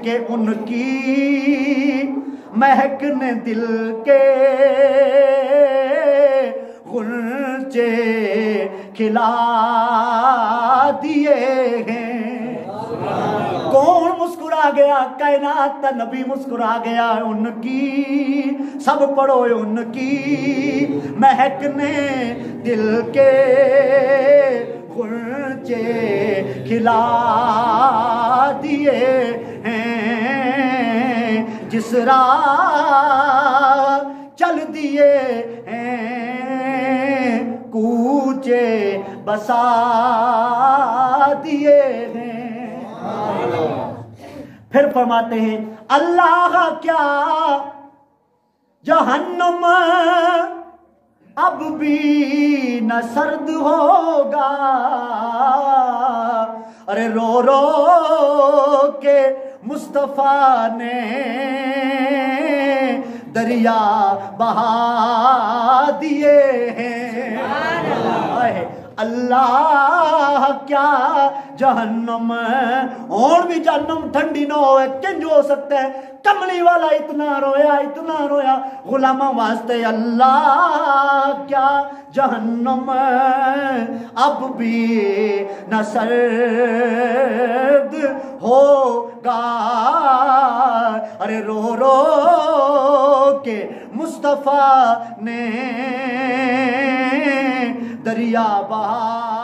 के उनकी महकने दिल के गुंचे खिला दिए हैं। कौन मुस्कुरा गया? कायनात का नबी मुस्कुरा गया उनकी, सब पढ़ो उनकी महकने दिल के गुंचे खिला दिए हैं। जिस राह चल दिए हैं कूचे बसा दिए हैं। फिर फरमाते हैं अल्लाह क्या जहन्नुम अब भी न सर्द होगा। अरे रो रो के मुस्तफा ने दरिया बहा दिए हैं। अल्लाह क्या जहन्नम, और भी जहन्नम ठंडी ना हो, किंज हो सकता है? कमली वाला इतना रोया गुलामा वास्ते। अल्लाह क्या जहन्नम अब भी न सर्द होगा। अरे रो रो के मुस्तफा ने दरिया बहा